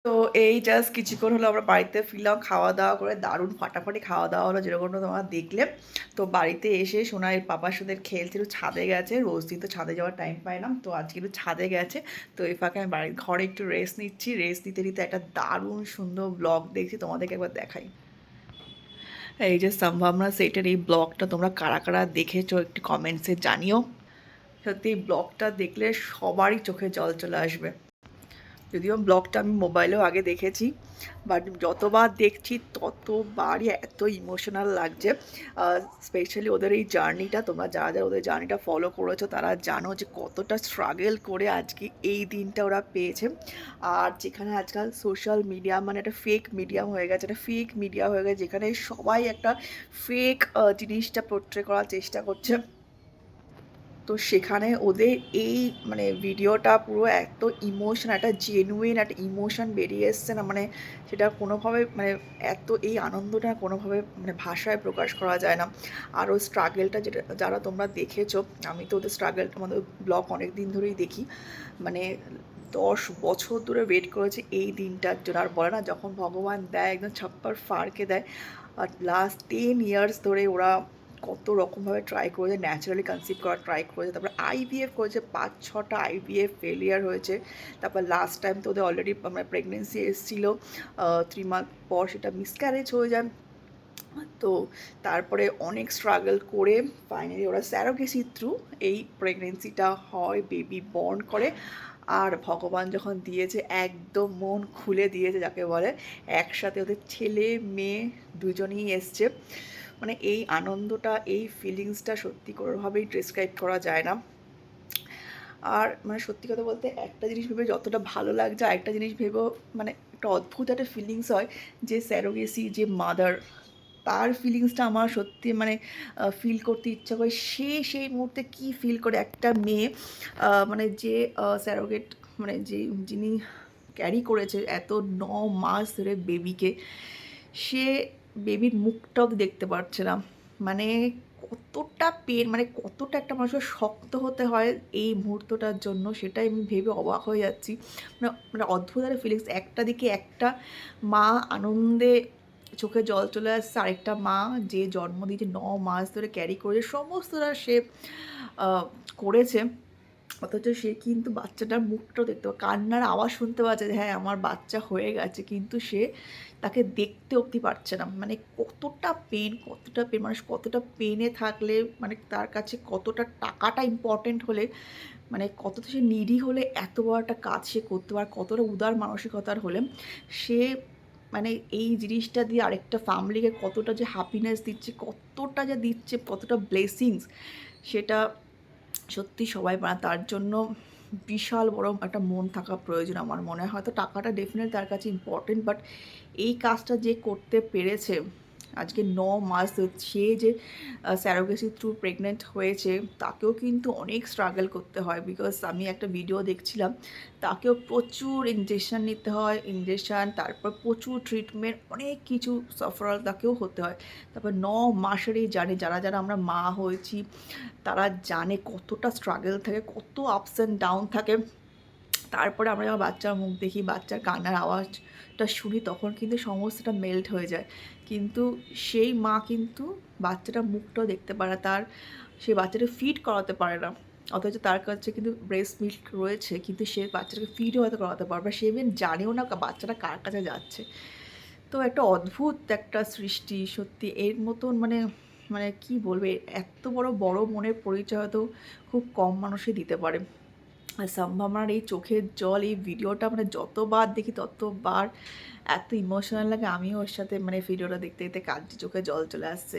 তো এই জাস্ট কিছুক্ষণ হলো আমরা বাড়িতে ফিরলাম, খাওয়া-দাওয়া করে দারুণ ফাটাফাটি খাওয়া-দাওয়া হলো যেরকমটা তোমরা দেখলে। তো বাড়িতে এসে সোনাইয়ের পাপার সাথে খেলছে, একটু ছাদে গেছে। রোজ দিন তো ছাদে যাওয়ার টাইম পাই না। তো আজকে একটু ছাদে গেছে। তো এই ফাঁকে আমি বাড়ির ঘরে একটু রেস্ট নিচ্ছি। রেস্ট নিতে, নিতে একটা দারুণ সুন্দর ব্লগ দেখছি, তোমাদেরকে একবার দেখাই। এই যে সম্ভাবনা সেটের এই ব্লগটা তোমরা কারা, কারা দেখেছো একটু কমেন্টসে জানিও। সত্যি এই ব্লগটা দেখলে সবারই চোখে জল চলে আসবে। যদিও ব্লগটা আমি মোবাইলেও আগে দেখেছি, বাট যতবার দেখছি ততবারই এত ইমোশনাল লাগছে। স্পেশালি ওদের এই জার্নিটা, তোমরা যারা যারা ওদের জার্নিটা ফলো করেছো তারা জানো যে কতটা স্ট্রাগল করে আজকে এই দিনটা ওরা পেয়েছে। আর যেখানে আজকাল সোশ্যাল মিডিয়া মানে একটা ফেক মিডিয়াম হয়ে গেছে, একটা ফেক মিডিয়া হয়ে গেছে, যেখানে সবাই একটা ফেক জিনিসটা পোট্রে করার চেষ্টা করছে। তো সেখানে ওদের এই মানে ভিডিওটা পুরো এত ইমোশন, একটা জেনুইন একটা ইমোশন বেরিয়ে এসছে না, মানে সেটা কোনোভাবে মানে এত এই আনন্দটা কোনোভাবে মানে ভাষায় প্রকাশ করা যায় না। আর ওই স্ট্রাগেলটা যেটা যারা তোমরা দেখেছো, আমি তো ওদের স্ট্রাগেলটা আমাদের ব্লগ অনেক দিন ধরেই দেখি, মানে 10 বছর ধরে ওয়েট করেছে এই দিনটার জন্য। আর বলে না, যখন ভগবান দেয় একদম ছাপ্পার ফাড়কে দেয়। আর লাস্ট 10 ইয়ার্স ধরে ওরা কত রকমভাবে ট্রাই করেছে, ন্যাচারালি কনসিভ করার ট্রাই করেছে, তারপর আইভিএফ করেছে, 5-6টা আইভিএফ ফেলিয়ার হয়েছে। তারপর লাস্ট টাইম তো ওদের অলরেডি মানে প্রেগনেন্সি এসেছিলো, 3 মান্থ পর সেটা মিসক্যারেজ হয়ে যায়। তো তারপরে অনেক স্ট্রাগল করে ফাইনালি ওরা স্যারোগেসি থ্রু এই প্রেগনেন্সিটা হয়, বেবি বর্ন করে। আর ভগবান যখন দিয়েছে একদম মন খুলে দিয়েছে যাকে বলে, একসাথে ওদের ছেলে মেয়ে দুজনেই এসছে। মানে এই আনন্দটা, এই ফিলিংসটা সত্যি কোনোভাবেই ডিসক্রাইব করা যায় না। আর মানে সত্যি কথা বলতে একটা জিনিস ভেবে যতটা ভালো লাগছে, আরেকটা জিনিস ভেবেও মানে একটা অদ্ভুত একটা ফিলিংস হয় যে স্যারোগেসি যে মাদার, তার ফিলিংসটা আমার সত্যি মানে ফিল করতে ইচ্ছা করে। সে সেই মুহূর্তে কী ফিল করে একটা মেয়ে, মানে যে স্যারোগেট মানে যে যিনি ক্যারি করেছে এত 9 মাস ধরে বেবিকে, সে বেবির মুখটাও তো দেখতে পারছে না। মানে কতটা পেন, মানে কতটা একটা মানুষের শক্ত হতে হয় এই মুহূর্তটার জন্য, সেটাই আমি ভেবে অবাক হয়ে যাচ্ছি। মানে মানে অদ্ভুত একটা ফিলিংস। একটা দিকে একটা মা আনন্দে চোখে জল চলে আসছে, আরেকটা মা যে জন্ম দিয়েছে 9 মাস ধরে ক্যারি করেছে সমস্তটা সে করেছে, অথচ সে কিন্তু বাচ্চাটার মুখটাও দেখতে কান্নার আওয়াজ শুনতে পাচ্ছে যে হ্যাঁ আমার বাচ্চা হয়ে গেছে, কিন্তু সে তাকে দেখতে অবধি পারছে না। মানে কতটা পেন, কতটা পেন, মানুষ কতটা পেনে থাকলে মানে তার কাছে কতটা টাকাটা ইম্পর্টেন্ট হলে, মানে কতটা সে নিডি হলে এত বড় একটা কাজ সে করতে পারে, কতটা উদার মানসিকতার হলে সে মানে এই জিনিসটা দিয়ে আরেকটা ফ্যামিলিকে কতটা যে হ্যাপিনেস দিচ্ছে, কতটা যে দিচ্ছে, কতটা ব্লেসিংস, সেটা সত্যি সবাই তার জন্য বিশাল বড় একটা মন থাকা প্রয়োজন আমার মনে হয়। হয়তো টাকাটা ডেফিনেটলি তার কাছে ইম্পর্টেন্ট, বাট এই কাজটা যে করতে পেরেছে আজকে 9 মাস সে যে স্যারোগেসি থ্রু প্রেগনেন্ট হয়েছে, তাকেও কিন্তু অনেক স্ট্রাগল করতে হয়। বিকজ আমি একটা ভিডিও দেখছিলাম, তাকেও প্রচুর ইনজেকশান নিতে হয়, ইনজেকশান, তারপর প্রচুর ট্রিটমেন্ট, অনেক কিছু সাফার তাকেও হতে হয়। তারপর 9 মাসেরই জানি, যারা যারা আমরা মা হয়েছি তারা জানে কতটা স্ট্রাগল থাকে, কত আপস অ্যান্ড ডাউন থাকে। তারপরে আমরা যখন বাচ্চার মুখ দেখি, বাচ্চার কান্নার আওয়াজটা শুনি, তখন কিন্তু সমস্তটা মেল্ট হয়ে যায়। কিন্তু সেই মা কিন্তু বাচ্চাটার মুখটাও দেখতে পারে না, তার সেই বাচ্চাটা ফিড করাতে পারে না, অথচ তার কাছে কিন্তু ব্রেস্ট মিল্ক রয়েছে, কিন্তু সে বাচ্চাটাকে ফিডও হয়তো করাতে পারবে, সে ইভেন জানেও না বাচ্চাটা কার কাছে যাচ্ছে। তো একটা অদ্ভুত একটা সৃষ্টি সত্যি, এর মতন মানে মানে কি বলবে, এত বড় বড় মনের পরিচয় হয়তো খুব কম মানুষই দিতে পারে। আর সম্ভাবনার এই চোখের জল, এই ভিডিওটা মানে যতবার দেখি ততবার এত ইমোশনাল লাগে। আমিও ওর সাথে মানে ভিডিওটা দেখতে দেখতে কাঁদছি, চোখে জল চলে আসছে।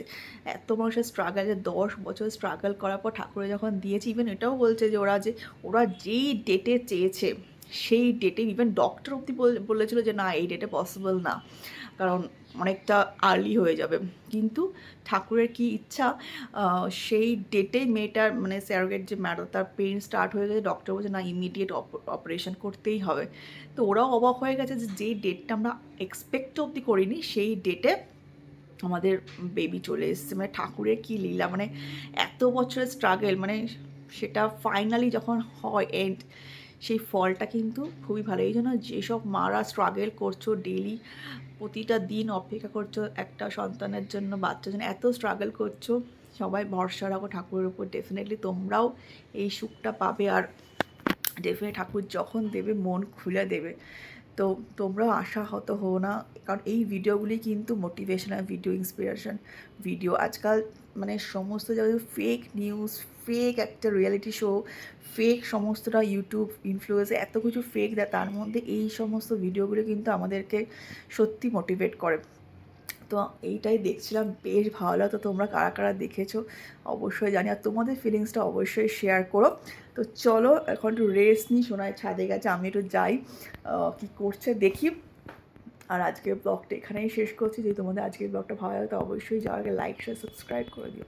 এত মানুষের স্ট্রাগল, যে 10 বছর স্ট্রাগল করার পর ঠাকুরে যখন দিয়েছে, ইভেন এটাও বলছে যে ওরা যেই ডেটে চেয়েছে সেই ডেটে, ইভেন ডক্টর অব্দি বলেছিল যে না এই ডেটে পসিবল না, কারণ অনেকটা আর্লি হয়ে যাবে। কিন্তু ঠাকুরের কি ইচ্ছা, সেই ডেটেই মেয়েটার মানে স্যারোগেট যে ম্যাডাম, তার পেন স্টার্ট হয়ে গেছে, ডক্টর বলছে না ইমিডিয়েট অপারেশন করতেই হবে। তো ওরাও অবাক হয়ে গেছে যে যেই ডেটটা আমরা এক্সপেক্ট অবধি করিনি সেই ডেটে আমাদের বেবি চলে এসছে। মানে ঠাকুরের কী লীলা, মানে এত বছরের স্ট্রাগল, মানে সেটা ফাইনালি যখন হয় এন্ড, সেই ফলটা কিন্তু খুবই ভালো। এই জন্য যেসব মারা স্ট্রাগল করছো ডেইলি, প্রতিটা দিন অপেক্ষা করছো একটা সন্তানের জন্য, বাচ্চার জন্য এত স্ট্রাগল করছো, সবাই ভরসা রাখো ঠাকুরের উপর। ডেফিনেটলি তোমরাও এই সুখটা পাবে, আর ডেফিনেটলি ঠাকুর যখন দেবে মন খুলে দেবে। তো তোমরাও আশাহত হও না, কারণ এই ভিডিওগুলি কিন্তু মোটিভেশনাল ভিডিও, ইন্সপিরেশন ভিডিও। আজকাল মানে সমস্ত জায়গায় ফেক নিউজ, ফেক একটা রিয়েলিটি শো, ফেক সমস্তটা ইউটিউব ইনফ্লুয়েন্সে এত কিছু ফেক দেয়, তার মধ্যে এই সমস্ত ভিডিওগুলো কিন্তু আমাদেরকে সত্যি মোটিভেট করে। তো এইটাই দেখছিলাম, বেশ ভালো লাগতো। তোমরা কারা কারা দেখেছো অবশ্যই জানি, আর তোমাদের ফিলিংসটা অবশ্যই শেয়ার করো। তো চলো এখন একটু রেস্ট নিই, শোনায় ছাদে গেছে, আমি একটু যাই কী করছে দেখি। আর আজকের ব্লগটা এখানেই শেষ করছি। যদি তোমাদের আজকের ব্লগটা ভালো লাগে তো অবশ্যই যাওয়ার আগে লাইক শেয়ার সাবস্ক্রাইব করে দিও।